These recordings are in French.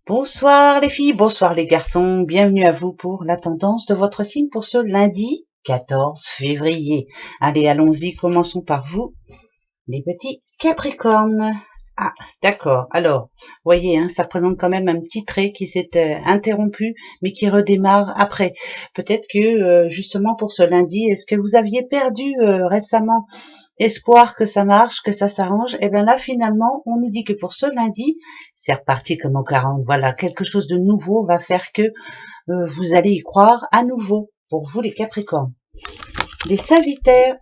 Bonsoir les filles, bonsoir les garçons, bienvenue à vous pour la tendance de votre signe pour ce lundi 14 février. Allez, allons-y, commençons par vous, les petits Capricornes. Ah, d'accord, alors, voyez, ça représente quand même un petit trait qui s'est interrompu, mais qui redémarre après. Peut-être que, justement, pour ce lundi, est-ce que vous aviez perdu récemment espoir que ça marche, que ça s'arrange, et bien là finalement on nous dit que pour ce lundi c'est reparti comme en 40, voilà, quelque chose de nouveau va faire que vous allez y croire à nouveau pour vous les Capricornes. Les Sagittaires,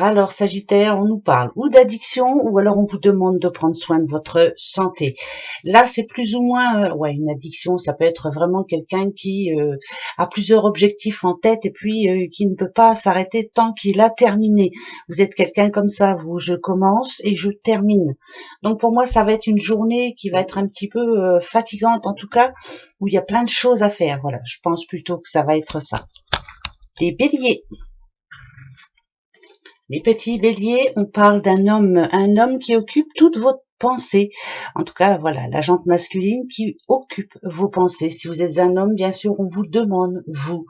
alors Sagittaire, on nous parle ou d'addiction ou alors on vous demande de prendre soin de votre santé. Là, c'est plus ou moins, ouais, une addiction, ça peut être vraiment quelqu'un qui a plusieurs objectifs en tête et puis qui ne peut pas s'arrêter tant qu'il a terminé. Vous êtes quelqu'un comme ça, vous, je commence et je termine. Donc pour moi, ça va être une journée qui va être un petit peu fatigante en tout cas, où il y a plein de choses à faire. Voilà, je pense plutôt que ça va être ça. Les Béliers. Les petits béliers, on parle un homme qui occupe toute votre pensée. En tout cas, voilà, la jante masculine qui occupe vos pensées. Si vous êtes un homme, bien sûr, on vous demande, vous,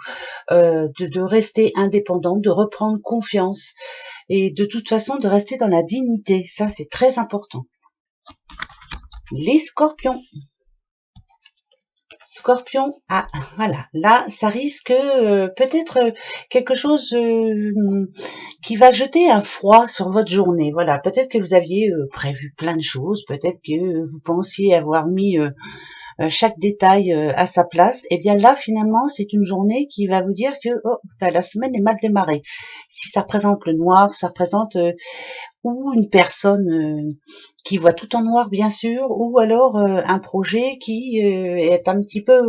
de rester indépendant, de reprendre confiance et de toute façon de rester dans la dignité. Ça, c'est très important. Les scorpions. Scorpion, ah voilà, là ça risque peut-être quelque chose qui va jeter un froid sur votre journée. Voilà, peut-être que vous aviez prévu plein de choses, peut-être que vous pensiez avoir mis chaque détail à sa place. Et bien là finalement c'est une journée qui va vous dire que la semaine est mal démarrée. Si ça représente le noir, ça représente ou une personne qui voit tout en noir bien sûr, ou alors un projet qui est un petit peu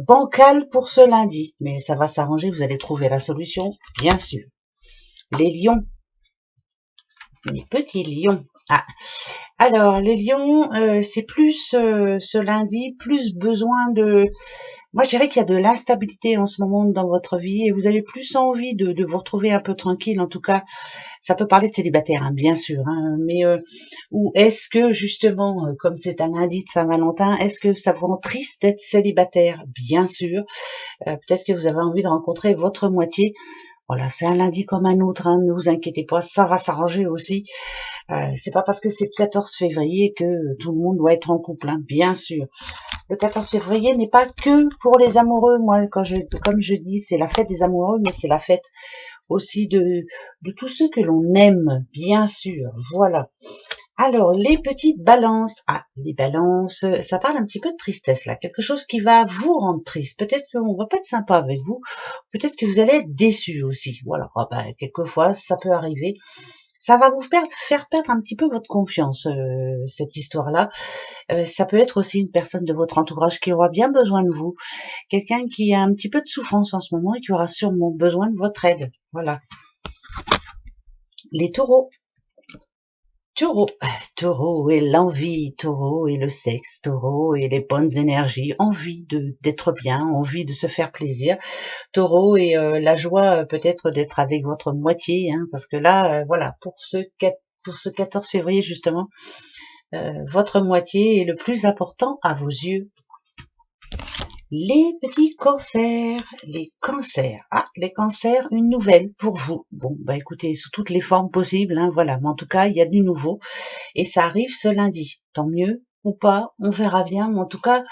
bancal pour ce lundi. Mais ça va s'arranger, vous allez trouver la solution, bien sûr. Les lions, les petits lions. Ah, alors les lions, c'est plus ce lundi, plus besoin de... Moi, je dirais qu'il y a de l'instabilité en ce moment dans votre vie et vous avez plus envie de vous retrouver un peu tranquille. En tout cas, ça peut parler de célibataire, bien sûr, mais ou est-ce que justement, comme c'est un lundi de Saint-Valentin, est-ce que ça vous rend triste d'être célibataire? Bien sûr. Peut-être que vous avez envie de rencontrer votre moitié. Voilà, c'est un lundi comme un autre, ne vous inquiétez pas, ça va s'arranger aussi. C'est pas parce que c'est le 14 février que tout le monde doit être en couple, bien sûr. Le 14 février n'est pas que pour les amoureux. Moi, comme je dis, c'est la fête des amoureux, mais c'est la fête aussi de tous ceux que l'on aime, bien sûr. Voilà. Alors, les petites balances. Ah, les balances, ça parle un petit peu de tristesse, là. Quelque chose qui va vous rendre triste. Peut-être qu'on va pas être sympa avec vous. Peut-être que vous allez être déçu aussi. Voilà. Ah ben, quelquefois, ça peut arriver. Ça va vous faire perdre un petit peu votre confiance, cette histoire-là. Ça peut être aussi une personne de votre entourage qui aura bien besoin de vous. Quelqu'un qui a un petit peu de souffrance en ce moment et qui aura sûrement besoin de votre aide. Voilà. Les taureaux. Taureau et l'envie, taureau et le sexe, taureau et les bonnes énergies, envie d'être bien, envie de se faire plaisir, taureau et la joie peut-être d'être avec votre moitié, parce que là, voilà, pour ce 14 février justement, votre moitié est le plus important à vos yeux. Les petits cancers, les cancers. Ah, les cancers, une nouvelle pour vous. Bon, bah écoutez, sous toutes les formes possibles, voilà. Mais en tout cas, il y a du nouveau. Et ça arrive ce lundi. Tant mieux ou pas, on verra bien. Mais en tout cas,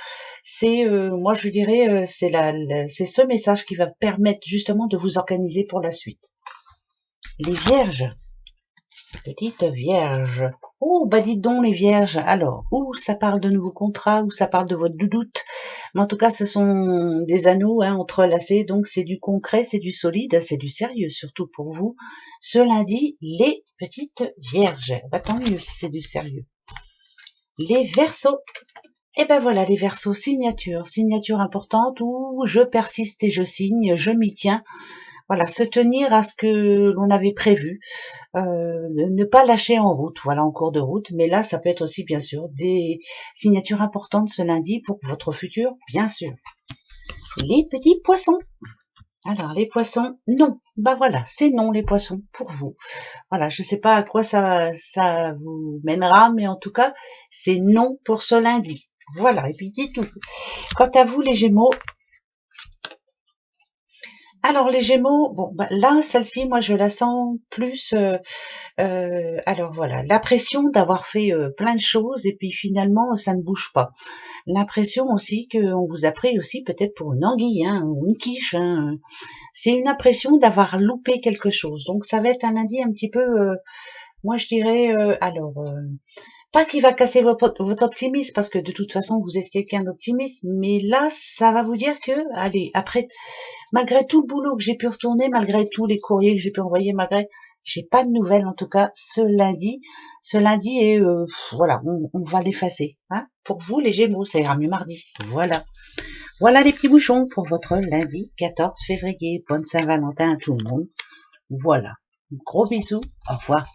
c'est, moi je dirais, c'est ce message qui va permettre justement de vous organiser pour la suite. Les vierges. Petite vierge. Oh, bah dites donc les vierges. Alors, ou ça parle de nouveaux contrats, ou ça parle de votre doudoute. Mais en tout cas, ce sont des anneaux entrelacés, donc c'est du concret, c'est du solide, c'est du sérieux, surtout pour vous. Ce lundi, les petites vierges. Bah tant mieux si c'est du sérieux. Les verseaux. Et ben voilà, les verseaux, signature importante où je persiste et je signe, je m'y tiens. Voilà, se tenir à ce que l'on avait prévu, ne pas lâcher en route, voilà, en cours de route. Mais là, ça peut être aussi, bien sûr, des signatures importantes ce lundi pour votre futur, bien sûr. Les petits poissons. Alors, les poissons, non. Bah voilà, c'est non les poissons pour vous. Voilà, je ne sais pas à quoi ça vous mènera, mais en tout cas, c'est non pour ce lundi. Voilà, et puis dites tout. Quant à vous, les Gémeaux, alors les Gémeaux, bon, bah, là, celle-ci, moi, je la sens plus. Alors voilà, la pression d'avoir fait plein de choses et puis finalement, ça ne bouge pas. L'impression aussi qu'on vous a pris aussi peut-être pour une anguille, hein, ou une quiche. Hein. C'est une impression d'avoir loupé quelque chose. Donc ça va être un lundi un petit peu, moi je dirais, pas qu'il va casser votre optimisme, parce que de toute façon vous êtes quelqu'un d'optimiste, mais là ça va vous dire que, allez, après, malgré tout le boulot que j'ai pu retourner, malgré tous les courriers que j'ai pu envoyer, malgré, j'ai pas de nouvelles en tout cas ce lundi. Ce lundi et voilà, on va l'effacer. Hein. Pour vous les Gémeaux, ça ira mieux mardi. Voilà. Voilà les petits bouchons pour votre lundi 14 février. Bonne Saint-Valentin à tout le monde. Voilà. Gros bisous. Au revoir.